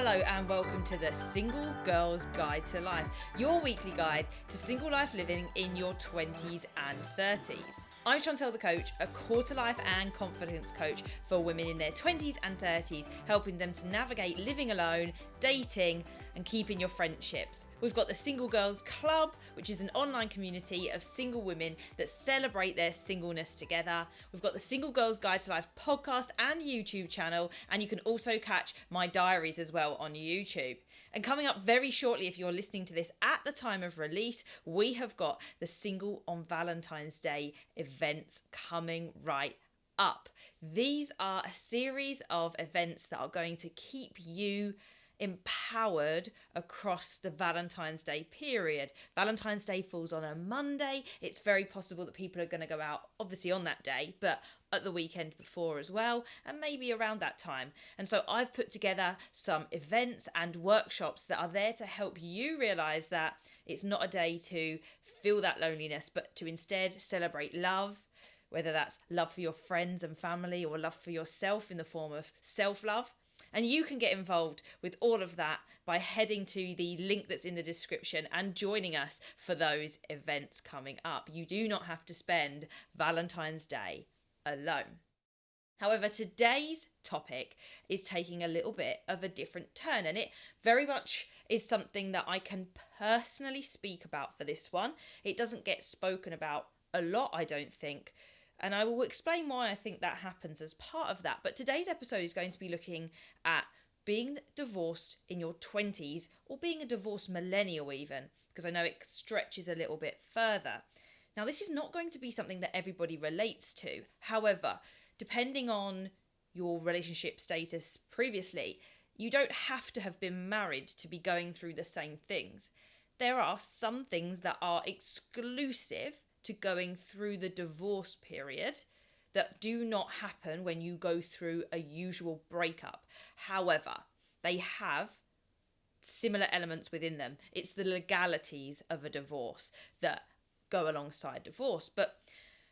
Hello and welcome to the Single Girl's Guide to Life, your weekly guide to single life living in your 20s and 30s. I'm Chantel the Coach, a quarter life and confidence coach for women in their 20s and 30s, helping them to navigate living alone, dating and keeping your friendships. We've got the Single Girls Club, which is an online community of single women that celebrate their singleness together. We've got the Single Girls Guide to Life podcast and YouTube channel, and you can also catch my diaries as well on YouTube. And coming up very shortly, if you're listening to this at the time of release, we have got the Single on Valentine's Day events coming right up. These are a series of events that are going to keep you empowered across the Valentine's Day period. Valentine's Day falls on a Monday. It's very possible that people are going to go out obviously on that day, but at the weekend before as well, and maybe around that time. And so I've put together some events and workshops that are there to help you realize that it's not a day to feel that loneliness, but to instead celebrate love, whether that's love for your friends and family or love for yourself in the form of self-love. And you can get involved with all of that by heading to the link that's in the description and joining us for those events coming up. You do not have to spend Valentine's Day alone. However, today's topic is taking a little bit of a different turn, and it very much is something that I can personally speak about for this one. It doesn't get spoken about a lot, I don't think. And I will explain why I think that happens as part of that. But today's episode is going to be looking at being divorced in your 20s, or being a divorced millennial even, because I know it stretches a little bit further. Now, this is not going to be something that everybody relates to. However, depending on your relationship status previously, you don't have to have been married to be going through the same things. There are some things that are exclusive to going through the divorce period that do not happen when you go through a usual breakup. However, they have similar elements within them. It's the legalities of a divorce that go alongside divorce. But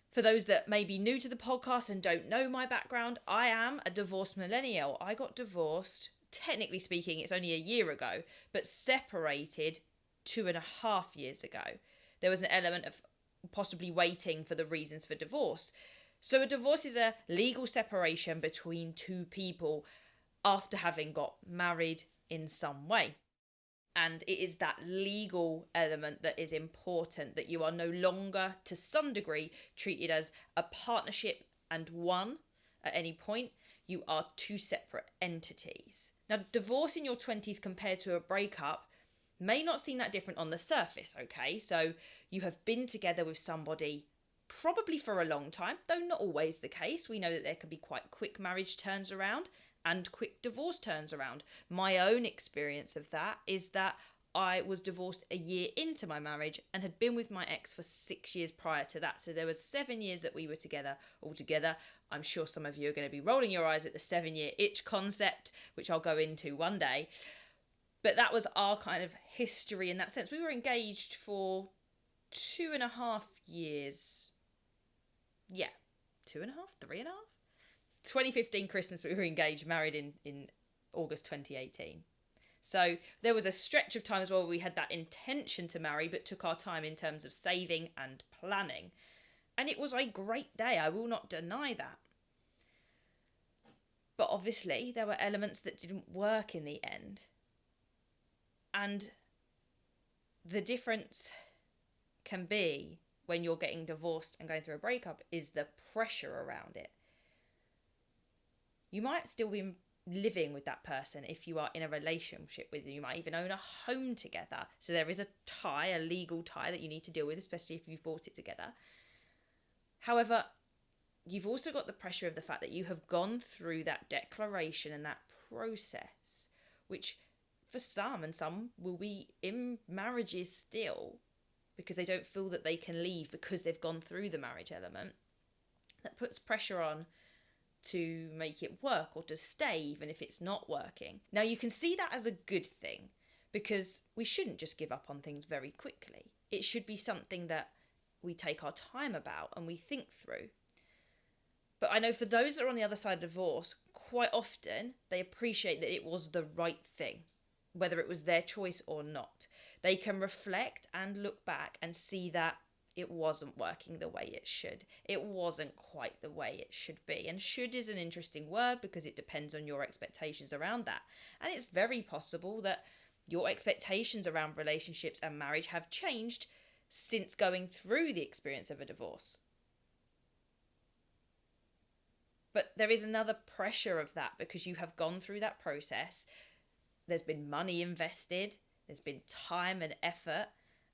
for those that may be new to the podcast and don't know my background, I am a divorced millennial. I got divorced, technically speaking, it's only a year ago, but separated 2.5 years ago. There was an element of possibly waiting for the reasons for divorce. So a divorce is a legal separation between two people after having got married in some way. And it is that legal element that is important, that you are no longer, to some degree, treated as a partnership and one at any point. You are two separate entities. Now, divorce in your 20s compared to a breakup may not seem that different on the surface, okay? So you have been together with somebody probably for a long time, though not always the case. We know that there can be quite quick marriage turns around and quick divorce turns around. My own experience of that is that I was divorced a year into my marriage and had been with my ex for 6 years prior to that. So there was 7 years that we were together altogether. I'm sure some of you are going to be rolling your eyes at the 7-year itch concept, which I'll go into one day. But that was our kind of history in that sense. We were engaged for 2.5 years. Yeah, 2.5, 3.5. 2015 Christmas, we were engaged, married in August 2018. So there was a stretch of time as well where we had that intention to marry, but took our time in terms of saving and planning. And it was a great day, I will not deny that. But obviously there were elements that didn't work in the end. And the difference can be when you're getting divorced and going through a breakup is the pressure around it. You might still be living with that person if you are in a relationship with them. You might even own a home together. So there is a tie, a legal tie that you need to deal with, especially if you've bought it together. However, you've also got the pressure of the fact that you have gone through that declaration and that process, which for some, and some will be in marriages still because they don't feel that they can leave because they've gone through the marriage element. That puts pressure on to make it work or to stay even if it's not working. Now you can see that as a good thing because we shouldn't just give up on things very quickly. It should be something that we take our time about and we think through. But I know for those that are on the other side of divorce, quite often they appreciate that it was the right thing, whether it was their choice or not. They can reflect and look back and see that it wasn't working the way it should. It wasn't quite the way it should be. And should is an interesting word because it depends on your expectations around that. And it's very possible that your expectations around relationships and marriage have changed since going through the experience of a divorce. But there is another pressure of that because you have gone through that process. There's been money invested, there's been time and effort,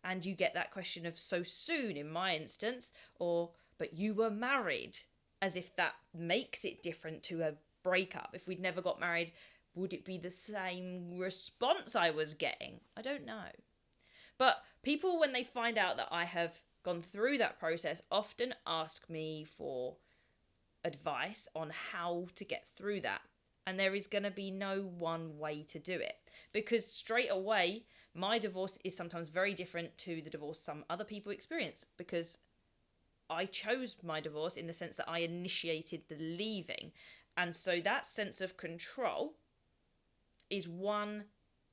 and you get that question of so soon in my instance, or but you were married, as if that makes it different to a breakup. If we'd never got married, would it be the same response I was getting? I don't know. But people, when they find out that I have gone through that process, often ask me for advice on how to get through that. And there is going to be no one way to do it, because straight away my divorce is sometimes very different to the divorce some other people experience, because I chose my divorce in the sense that I initiated the leaving. And so that sense of control is one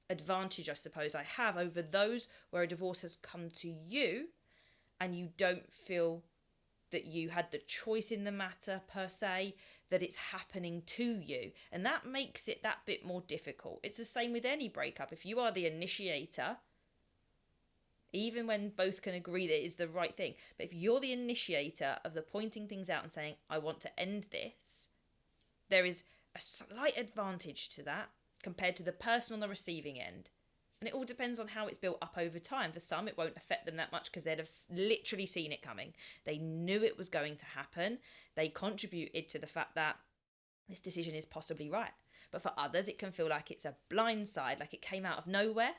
advantage, I suppose, I have over those where a divorce has come to you and you don't feel that you had the choice in the matter per se, that it's happening to you. And that makes it that bit more difficult. It's the same with any breakup. If you are the initiator, even when both can agree that it is the right thing, but if you're the initiator of the pointing things out and saying, I want to end this, there is a slight advantage to that compared to the person on the receiving end. And it all depends on how it's built up over time. For some, it won't affect them that much because they'd have literally seen it coming. They knew it was going to happen. They contributed to the fact that this decision is possibly right. But for others, it can feel like it's a blindside, like it came out of nowhere.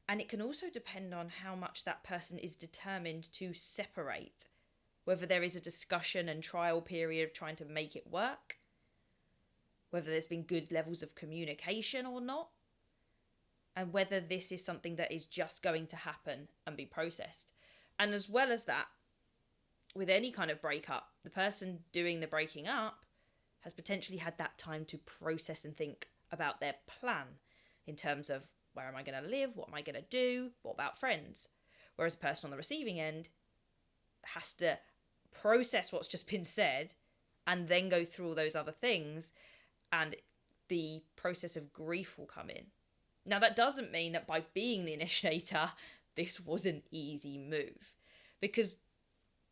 And it can also depend on how much that person is determined to separate, whether there is a discussion and trial period of trying to make it work, whether there's been good levels of communication or not, and whether this is something that is just going to happen and be processed. And as well as that, with any kind of breakup, the person doing the breaking up has potentially had that time to process and think about their plan in terms of, where am I going to live? What am I going to do? What about friends? Whereas the person on the receiving end has to process what's just been said and then go through all those other things, and the process of grief will come in. Now, that doesn't mean that by being the initiator, this was an easy move, because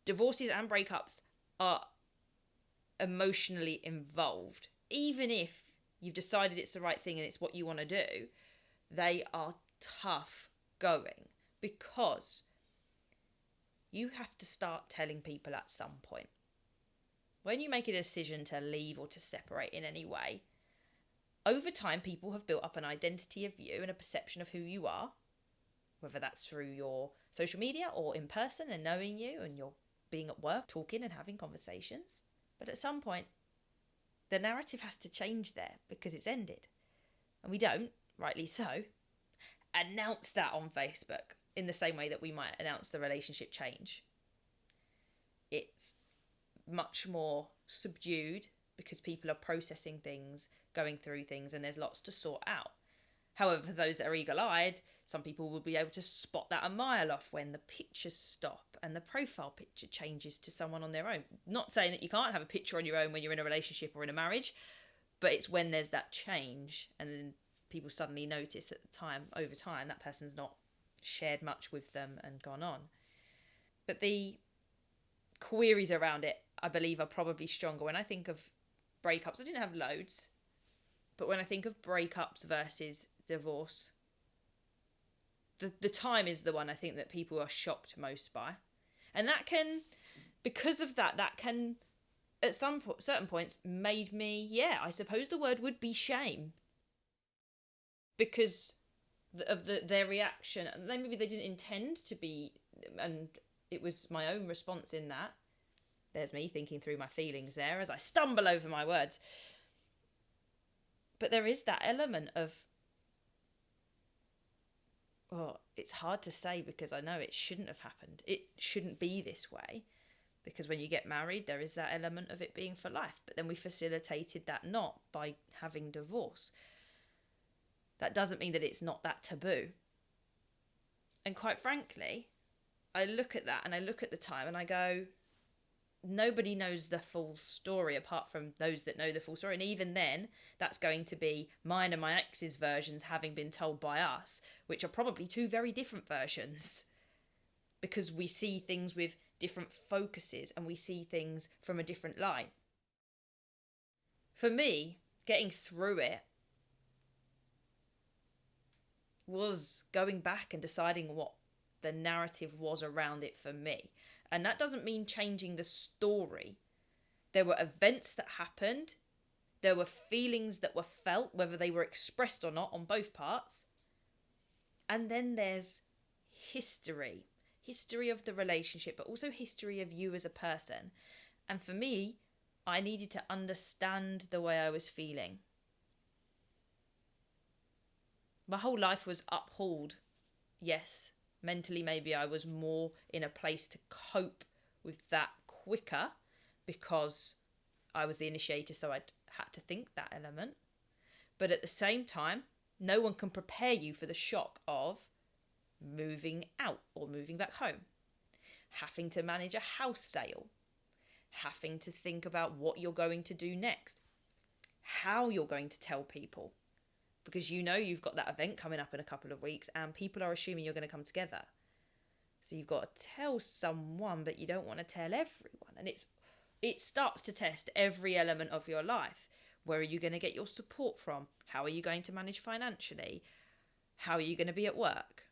divorces and breakups are emotionally involved. Even if you've decided it's the right thing and it's what you want to do, they are tough going, because you have to start telling people at some point. When you make a decision to leave or to separate in any way, over time, people have built up an identity of you and a perception of who you are, whether that's through your social media or in person and knowing you and you're being at work, talking and having conversations. But at some point, the narrative has to change there because it's ended. And we don't, rightly so, announce that on Facebook in the same way that we might announce the relationship change. It's much more subdued because people are processing things, going through things, and there's lots to sort out. However, for those that are eagle-eyed, some people will be able to spot that a mile off when the pictures stop and the profile picture changes to someone on their own. Not saying that you can't have a picture on your own when you're in a relationship or in a marriage, but it's when there's that change and then people suddenly notice at the time, over time, that person's not shared much with them and gone on. But the queries around it, I believe, are probably stronger. When I think of breakups, I didn't have loads, but when I think of breakups versus divorce, the time is the one I think that people are shocked most by. And that can, because of that can, at some certain points, made me, I suppose the word would be shame. Because of their reaction. And maybe they didn't intend to be, and it was my own response in that. There's me thinking through my feelings there as I stumble over my words. But there is that element of, it's hard to say because I know it shouldn't have happened. It shouldn't be this way. Because when you get married, there is that element of it being for life. But then we facilitated that not by having divorce. That doesn't mean that it's not that taboo. And quite frankly, I look at that and I look at the time and I go, nobody knows the full story apart from those that know the full story. And even then, that's going to be mine and my ex's versions having been told by us, which are probably two very different versions. Because we see things with different focuses and we see things from a different light. For me, getting through it was going back and deciding what the narrative was around it for me. And that doesn't mean changing the story. There were events that happened. There were feelings that were felt, whether they were expressed or not, on both parts. And then there's history. History of the relationship, but also history of you as a person. And for me, I needed to understand the way I was feeling. My whole life was uphauled. Yes, mentally maybe I was more in a place to cope with that quicker because I was the initiator, so I'd had to think that element. But at the same time, no one can prepare you for the shock of moving out or moving back home, having to manage a house sale, having to think about what you're going to do next, how you're going to tell people, because you know you've got that event coming up in a couple of weeks and people are assuming you're going to come together. So you've got to tell someone, but you don't want to tell everyone. And it starts to test every element of your life. Where are you going to get your support from? How are you going to manage financially? How are you going to be at work?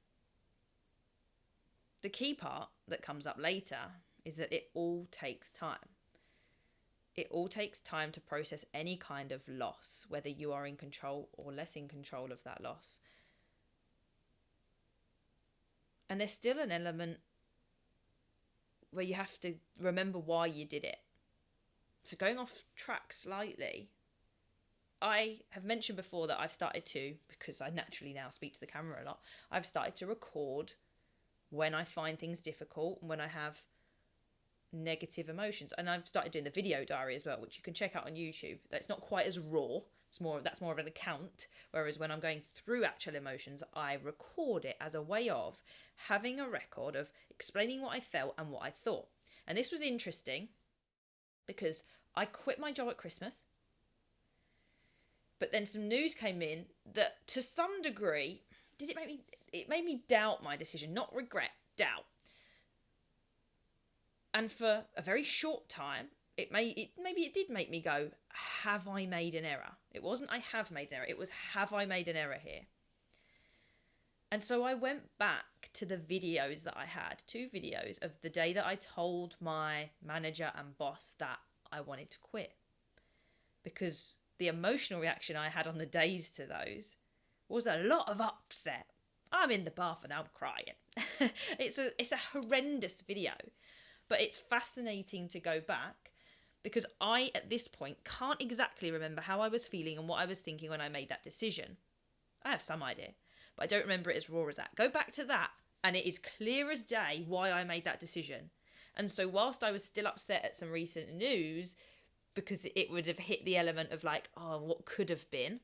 The key part that comes up later is that it all takes time. It all takes time to process any kind of loss, whether you are in control or less in control of that loss. And there's still an element where you have to remember why you did it. So going off track slightly, I have mentioned before that I've started to, because I naturally now speak to the camera a lot, I've started to record when I find things difficult and when I have negative emotions. And I've started doing the video diary as well, which you can check out on YouTube. That's not quite as raw. That's more of an account. Whereas when I'm going through actual emotions, I record it as a way of having a record of explaining what I felt and what I thought. And this was interesting because I quit my job at Christmas. But then some news came in that to some degree, it made me doubt my decision, not regret, doubt. And for a very short time, maybe it did make me go, have I made an error? It wasn't I have made an error, it was have I made an error here? And so I went back to the videos that I had, 2 videos of the day that I told my manager and boss that I wanted to quit. Because the emotional reaction I had on the days to those was a lot of upset. I'm in the bath and I'm crying. It's a horrendous video, but it's fascinating to go back because I, at this point, can't exactly remember how I was feeling and what I was thinking when I made that decision. I have some idea, but I don't remember it as raw as that. Go back to that and it is clear as day why I made that decision. And so whilst I was still upset at some recent news, because it would have hit the element of like, oh, what could have been,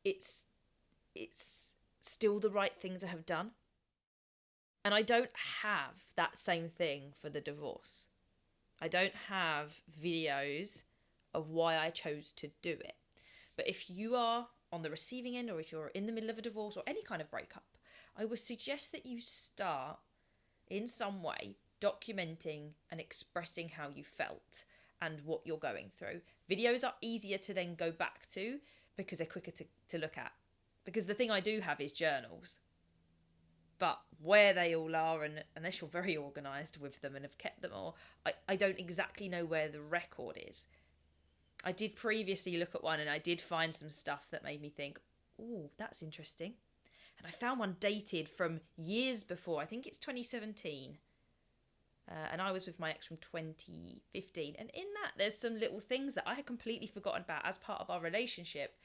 it's still the right thing to have done. And I don't have that same thing for the divorce. I don't have videos of why I chose to do it. But if you are on the receiving end or if you're in the middle of a divorce or any kind of breakup, I would suggest that you start in some way documenting and expressing how you felt and what you're going through. Videos are easier to then go back to because they're quicker to look at. Because the thing I do have is journals. But where they all are, and unless you're very organised with them and have kept them all, I don't exactly know where the record is. I did previously look at one and I did find some stuff that made me think, oh, that's interesting. And I found one dated from years before. I think it's 2017. And I was with my ex from 2015. And in that, there's some little things that I had completely forgotten about as part of our relationship,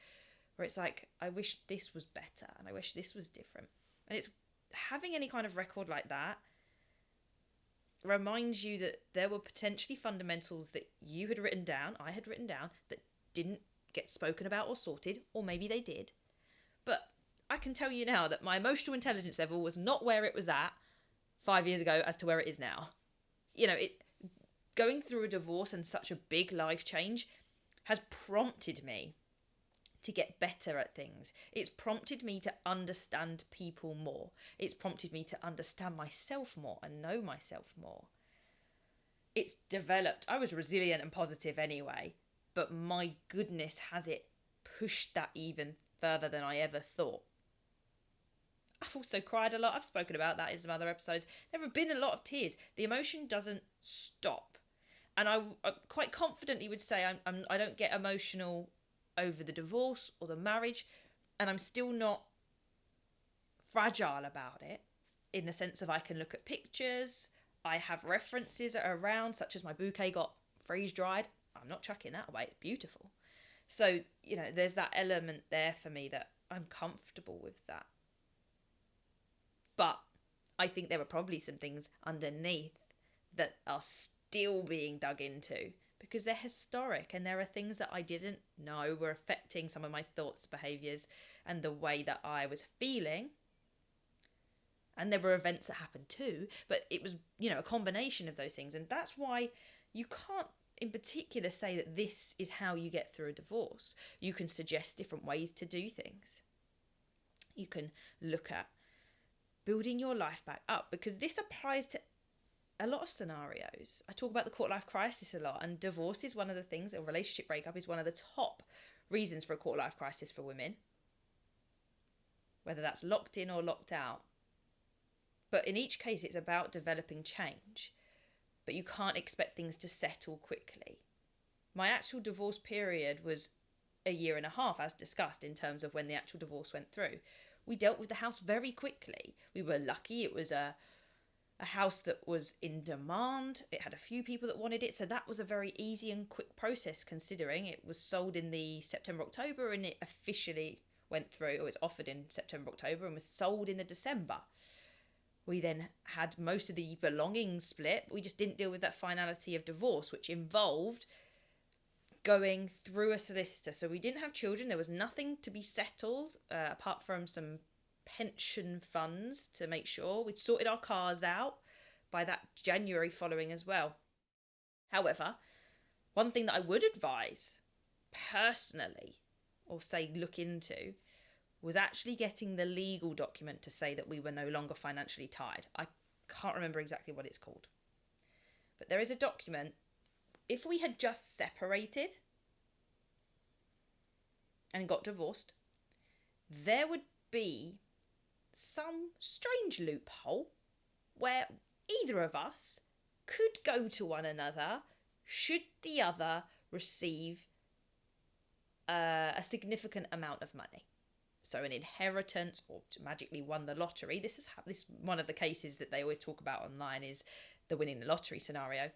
where it's like, I wish this was better and I wish this was different. And it's having any kind of record like that reminds you that there were potentially fundamentals that you had written down, I had written down, that didn't get spoken about or sorted, or maybe they did. But I can tell you now that my emotional intelligence level was not where it was at 5 years ago as to where it is now. Going through a divorce and such a big life change has prompted me to get better at things. It's prompted me to understand people more. It's prompted me to understand myself more and know myself more. It's developed. I was resilient and positive anyway, but my goodness, has it pushed that even further than I ever thought. I've also cried a lot. I've spoken about that in some other episodes. There have been a lot of tears. The emotion doesn't stop. And I quite confidently would say I don't get emotional over the divorce or the marriage, and I'm still not fragile about it in the sense of I can look at pictures, I have references around, such as my bouquet got freeze dried. I'm not chucking that away, it's beautiful. So, there's that element there for me that I'm comfortable with that. But I think there were probably some things underneath that are still being dug into because they're historic, and there are things that I didn't know were affecting some of my thoughts, behaviours, and the way that I was feeling. And there were events that happened too, but it was, a combination of those things. And that's why you can't in particular say that this is how you get through a divorce. You can suggest different ways to do things. You can look at building your life back up, because this applies to a lot of scenarios. I talk about the quarter life crisis a lot, and divorce is one of the things, a relationship breakup is one of the top reasons for a quarter life crisis for women, whether that's locked in or locked out. But in each case, it's about developing change, but you can't expect things to settle quickly. My actual divorce period was 1.5 years, as discussed, in terms of when the actual divorce went through. We dealt with the house very quickly. We were lucky. It was a house that was in demand. It had a few people that wanted it. So that was a very easy and quick process, considering it was sold in the September, October, and it officially went through, or was offered in September, October, and was sold in the December. We then had most of the belongings split. We just didn't deal with that finality of divorce, which involved going through a solicitor. So we didn't have children. There was nothing to be settled apart from some pension funds to make sure. We'd sorted our cars out by that January following as well. However, one thing that I would advise personally, or say look into, was actually getting the legal document to say that we were no longer financially tied. I can't remember exactly what it's called. But there is a document. If we had just separated and got divorced, there would be some strange loophole where either of us could go to one another should the other receive a significant amount of money. So an inheritance, or to magically won the lottery. This is one of the cases that they always talk about online, is the winning the lottery scenario.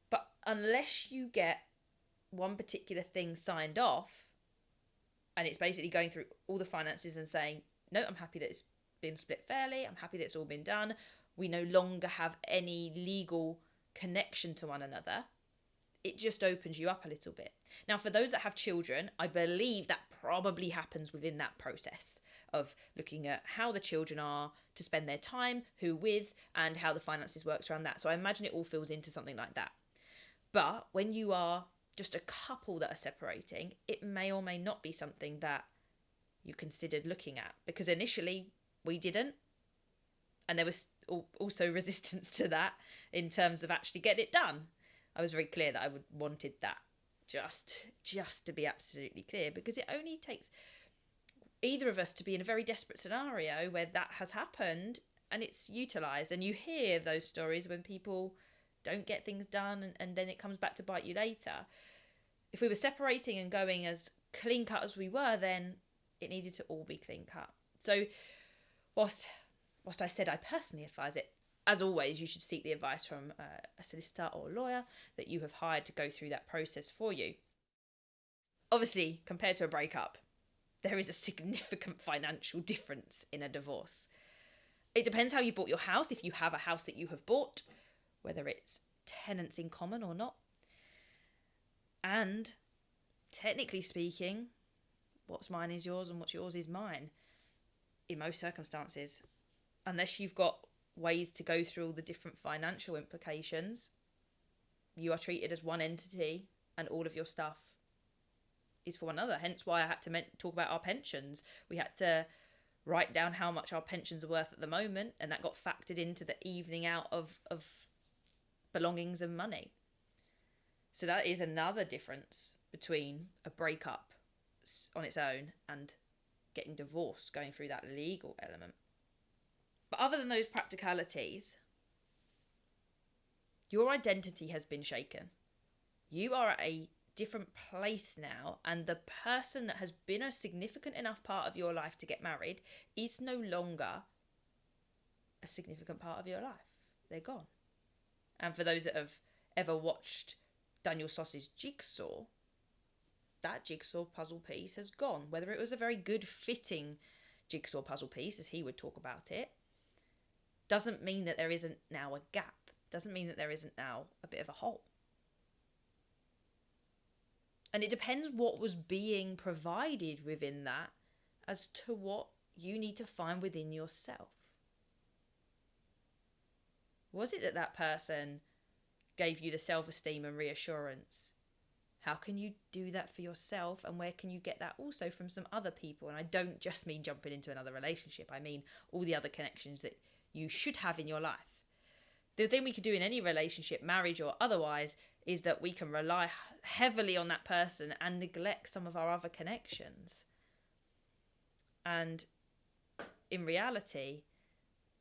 But unless you get one particular thing signed off, and it's basically going through all the finances and saying, no, I'm happy that it's been split fairly, I'm happy that it's all been done, we no longer have any legal connection to one another, it just opens you up a little bit. Now, for those that have children, I believe that probably happens within that process of looking at how the children are to spend their time, who with, and how the finances works around that. So I imagine it all fills into something like that. But when you are just a couple that are separating, it may or may not be something that you considered looking at, because initially we didn't. And there was also resistance to that in terms of actually getting it done. I was very clear that I wanted that, just to be absolutely clear, because it only takes either of us to be in a very desperate scenario where that has happened and it's utilised. And you hear those stories when people don't get things done and then it comes back to bite you later. If we were separating and going as clean cut as we were, then it needed to all be clean cut. So whilst I said I personally advise it, as always, you should seek the advice from a solicitor or lawyer that you have hired to go through that process for you. Obviously, compared to a breakup, there is a significant financial difference in a divorce. It depends how you bought your house. If you have a house that you have bought, whether it's tenants in common or not. And technically speaking, what's mine is yours and what's yours is mine in most circumstances. Unless you've got ways to go through all the different financial implications, you are treated as one entity and all of your stuff is for one another. Hence why I had to talk about our pensions. We had to write down how much our pensions are worth at the moment, and that got factored into the evening out of belongings and money. So that is another difference between a breakup on its own and getting divorced, going through that legal element. But other than those practicalities, your identity has been shaken. You are at a different place now, and the person that has been a significant enough part of your life to get married is no longer a significant part of your life. They're gone. And for those that have ever watched Daniel Soss's Jigsaw, that jigsaw puzzle piece has gone. Whether it was a very good fitting jigsaw puzzle piece, as he would talk about it, doesn't mean that there isn't now a gap. Doesn't mean that there isn't now a bit of a hole. And it depends what was being provided within that as to what you need to find within yourself. Was it that that person gave you the self-esteem and reassurance? How can you do that for yourself, and where can you get that also from some other people? And I don't just mean jumping into another relationship. I mean all the other connections that you should have in your life. The thing we could do in any relationship, marriage or otherwise, is that we can rely heavily on that person and neglect some of our other connections. And in reality,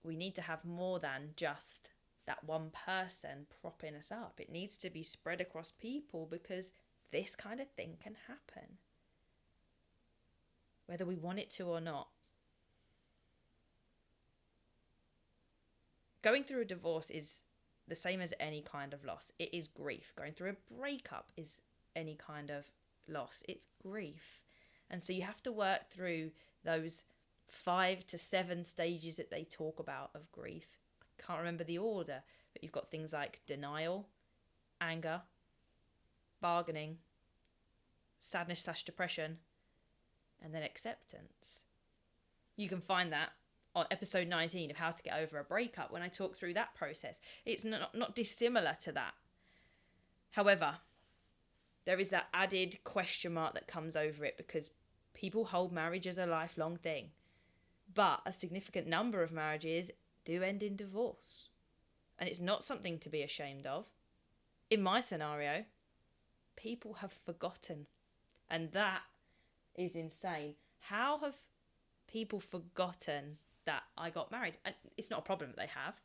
we need to have more than just that one person propping us up. It needs to be spread across people, because this kind of thing can happen, whether we want it to or not. Going through a divorce is the same as any kind of loss. It is grief. Going through a breakup is any kind of loss. It's grief. And so you have to work through those 5 to 7 stages that they talk about of grief. I can't remember the order, but you've got things like denial, anger, bargaining, sadness/depression, and then acceptance. You can find that on episode 19 of How to Get Over a Breakup, when I talk through that process. It's not dissimilar to that. However, there is that added question mark that comes over it, because people hold marriage as a lifelong thing. But a significant number of marriages do end in divorce. And it's not something to be ashamed of. In my scenario, people have forgotten. And that is insane. How have people forgotten that I got married? And it's not a problem that they have.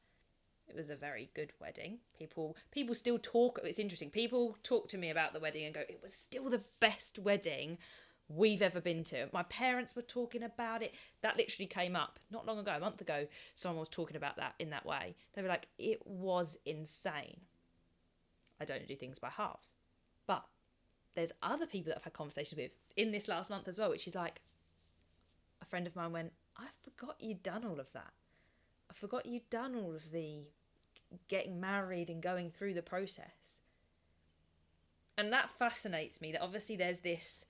It was a very good wedding. People still talk. It's interesting. People talk to me about the wedding and go, it was still the best wedding we've ever been to. My parents were talking about it. That literally came up not long ago, a month ago. Someone was talking about that in that way. They were like, it was insane. I don't do things by halves. But there's other people that I've had conversations with in this last month as well, which is like, a friend of mine went, I forgot you'd done all of that. I forgot you'd done all of the getting married and going through the process. And that fascinates me, that obviously there's this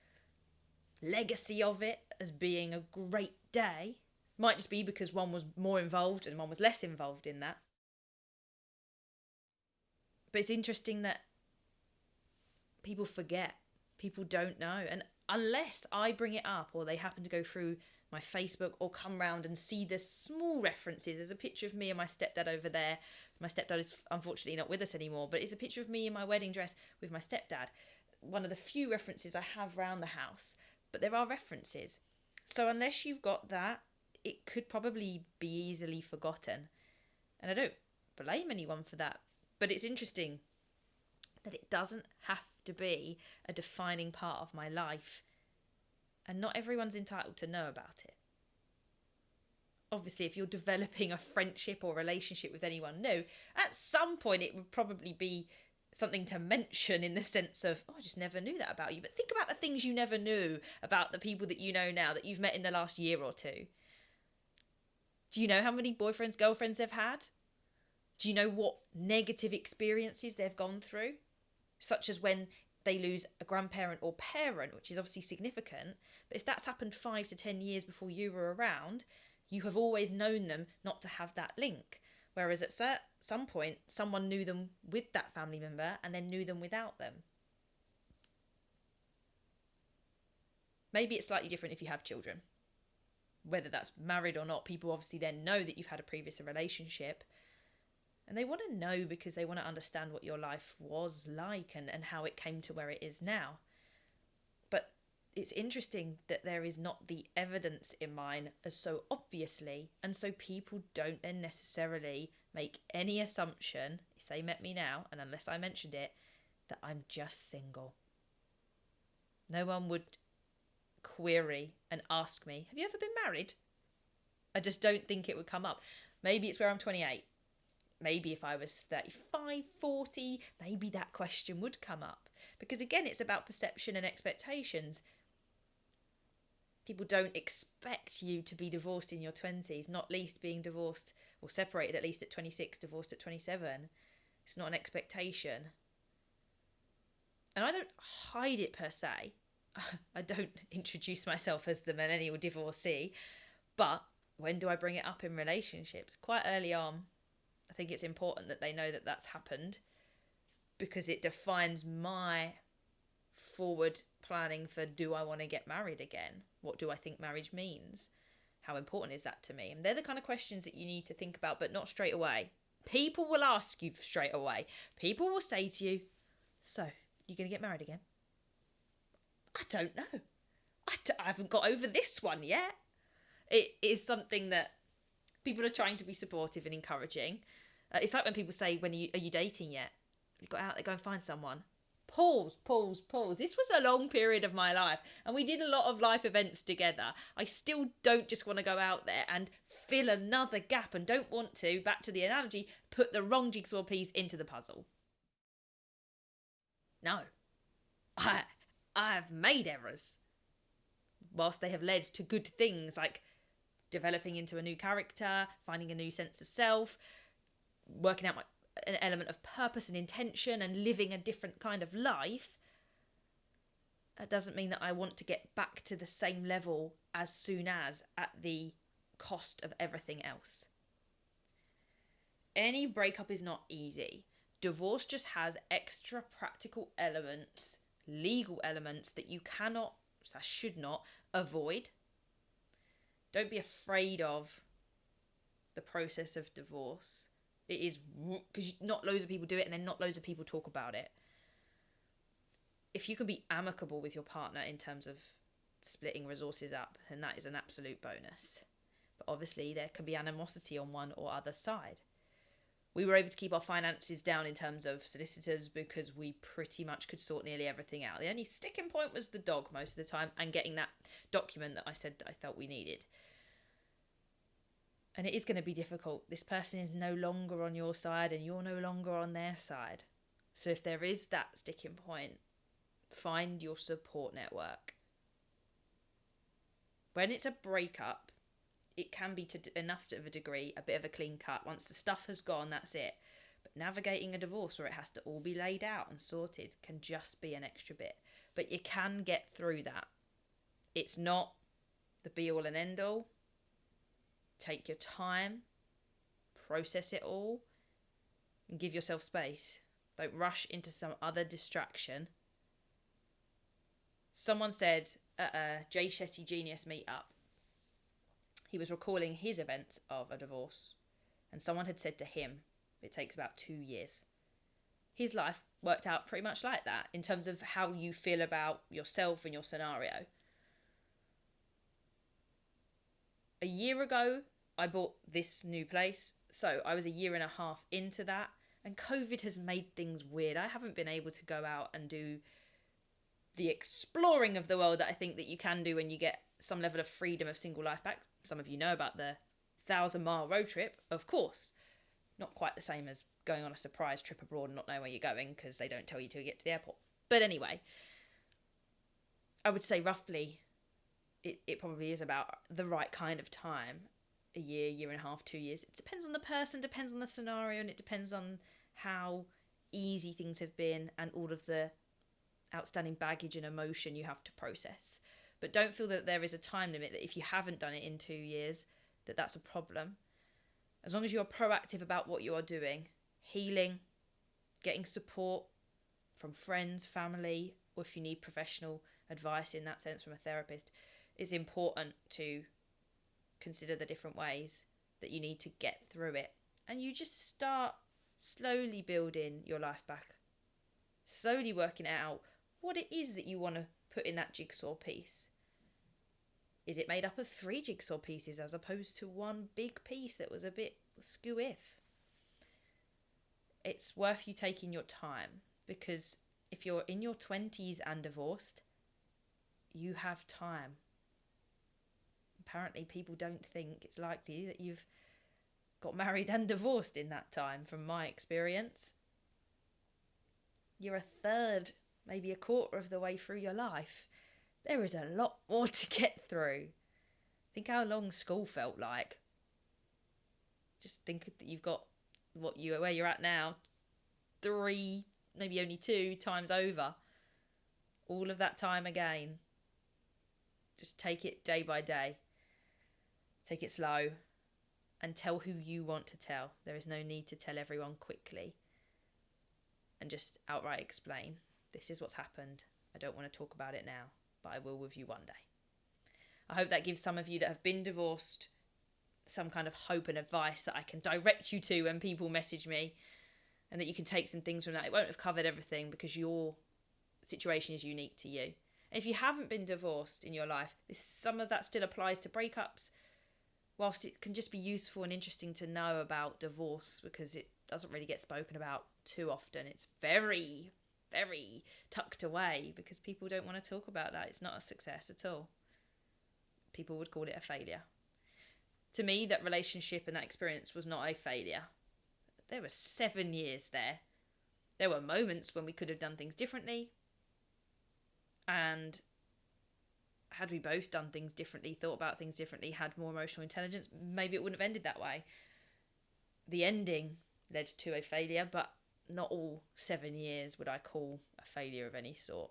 legacy of it as being a great day. Might just be because one was more involved and one was less involved in that. But it's interesting that people forget. People don't know. And unless I bring it up, or they happen to go through my Facebook or come round and see the small references. There's a picture of me and my stepdad over there. My stepdad is unfortunately not with us anymore, but it's a picture of me in my wedding dress with my stepdad. One of the few references I have around the house, but there are references. So unless you've got that, it could probably be easily forgotten. And I don't blame anyone for that, but it's interesting that it doesn't have to be a defining part of my life. And not everyone's entitled to know about it. Obviously, if you're developing a friendship or relationship with anyone new, at some point it would probably be something to mention, in the sense of, oh, I just never knew that about you. But think about the things you never knew about the people that you know now, that you've met in the last year or two. Do you know how many boyfriends, girlfriends they've had? Do you know what negative experiences they've gone through? Such as when they lose a grandparent or parent, which is obviously significant. But if that's happened 5 to 10 years before you were around, you have always known them not to have that link. Whereas at some point, someone knew them with that family member and then knew them without them. Maybe it's slightly different if you have children. Whether that's married or not, people obviously then know that you've had a previous relationship. And they want to know because they want to understand what your life was like and how it came to where it is now. But it's interesting that there is not the evidence in mine as so obviously. And so people don't then necessarily make any assumption, if they met me now, and unless I mentioned it, that I'm just single. No one would query and ask me, have you ever been married? I just don't think it would come up. Maybe it's where I'm 28. Maybe if I was 35, 40, maybe that question would come up. Because again, it's about perception and expectations. People don't expect you to be divorced in your 20s, not least being divorced or separated at least at 26, divorced at 27. It's not an expectation. And I don't hide it per se. I don't introduce myself as the millennial divorcee. But when do I bring it up in relationships? Quite early on. I think it's important that they know that that's happened because it defines my forward planning for, do I want to get married again? What do I think marriage means? How important is that to me? And they're the kind of questions that you need to think about, but not straight away. People will ask you straight away. People will say to you, so, you going to get married again? I don't know. I haven't got over this one yet. It is something that people are trying to be supportive and encouraging. It's like when people say, are you dating yet? You got out there, go and find someone. Pause. This was a long period of my life and we did a lot of life events together. I still don't just want to go out there and fill another gap and don't want to, back to the analogy, put the wrong jigsaw piece into the puzzle. No. I have made errors. Whilst they have led to good things like developing into a new character, finding a new sense of self, working out an element of purpose and intention and living a different kind of life, that doesn't mean that I want to get back to the same level as soon as at the cost of everything else. Any breakup is not easy. Divorce just has extra practical elements, legal elements that you cannot, should not, avoid. Don't be afraid of the process of divorce. It is, because not loads of people do it and then not loads of people talk about it. If you can be amicable with your partner in terms of splitting resources up, then that is an absolute bonus. But obviously there can be animosity on one or other side. We were able to keep our finances down in terms of solicitors because we pretty much could sort nearly everything out. The only sticking point was the dog most of the time and getting that document that I said that I felt we needed. And it is going to be difficult. This person is no longer on your side and you're no longer on their side. So if there is that sticking point, find your support network. When it's a breakup, it can be to enough of a degree, a bit of a clean cut. Once the stuff has gone, that's it. But navigating a divorce where it has to all be laid out and sorted can just be an extra bit. But you can get through that. It's not the be all and end all. Take your time, process it all, and give yourself space. Don't rush into some other distraction. Someone said at a Jay Shetty Genius meetup, he was recalling his events of a divorce, and someone had said to him, it takes about 2 years. His life worked out pretty much like that in terms of how you feel about yourself and your scenario. A year ago, I bought this new place, so I was a year and a half into that, and COVID has made things weird. I haven't been able to go out and do the exploring of the world that I think that you can do when you get some level of freedom of single life back. Some of you know about the 1,000-mile road trip, of course. Not quite the same as going on a surprise trip abroad and not knowing where you're going because they don't tell you till you get to the airport. But anyway, I would say roughly it probably is about the right kind of time. a year and a half, 2 years. It depends on the person, depends on the scenario, and it depends on how easy things have been and all of the outstanding baggage and emotion you have to process. But don't feel that there is a time limit, that if you haven't done it in 2 years, that that's a problem. As long as you're proactive about what you are doing, healing, getting support from friends, family, or if you need professional advice in that sense from a therapist, it's important to consider the different ways that you need to get through it. And you just start slowly building your life back, slowly working out what it is that you want to put in that jigsaw piece. Is it made up of 3 jigsaw pieces as opposed to one big piece that was a bit skew-if? It's worth you taking your time, because if you're in your 20s and divorced, you have time. Apparently people don't think it's likely that you've got married and divorced in that time, from my experience. You're a third, maybe a quarter of the way through your life. There is a lot more to get through. Think how long school felt like. Just think that you've got where you're at now 3, maybe only 2 times over. All of that time again. Just take it day by day. Take it slow and tell who you want to tell. There is no need to tell everyone quickly. And just outright explain, this is what's happened. I don't want to talk about it now, but I will with you one day. I hope that gives some of you that have been divorced some kind of hope and advice that I can direct you to when people message me, and that you can take some things from that. It won't have covered everything because your situation is unique to you. And if you haven't been divorced in your life, some of that still applies to breakups, whilst it can just be useful and interesting to know about divorce because it doesn't really get spoken about too often. It's very, very tucked away because people don't want to talk about that. It's not a success at all. People would call it a failure. To me, that relationship and that experience was not a failure. There were 7 years there. There were moments when we could have done things differently. And had we both done things differently, thought about things differently, had more emotional intelligence, maybe it wouldn't have ended that way. The ending led to a failure, but not all 7 years would I call a failure of any sort.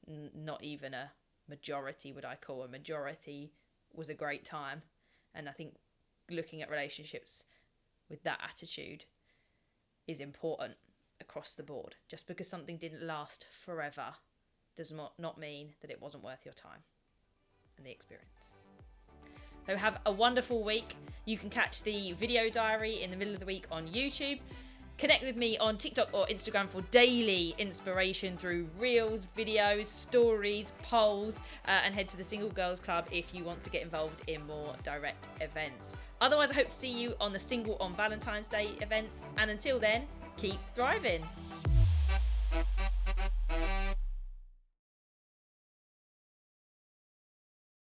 Not even a majority would I call. A majority was a great time. And I think looking at relationships with that attitude is important across the board. Just because something didn't last forever does not mean that it wasn't worth your time and the experience. So have a wonderful week. You can catch the video diary in the middle of the week on YouTube. Connect with me on TikTok or Instagram for daily inspiration through reels, videos, stories, polls, and head to the Single Girls Club if you want to get involved in more direct events. Otherwise, I hope to see you on the Single on Valentine's Day event. And until then, keep thriving.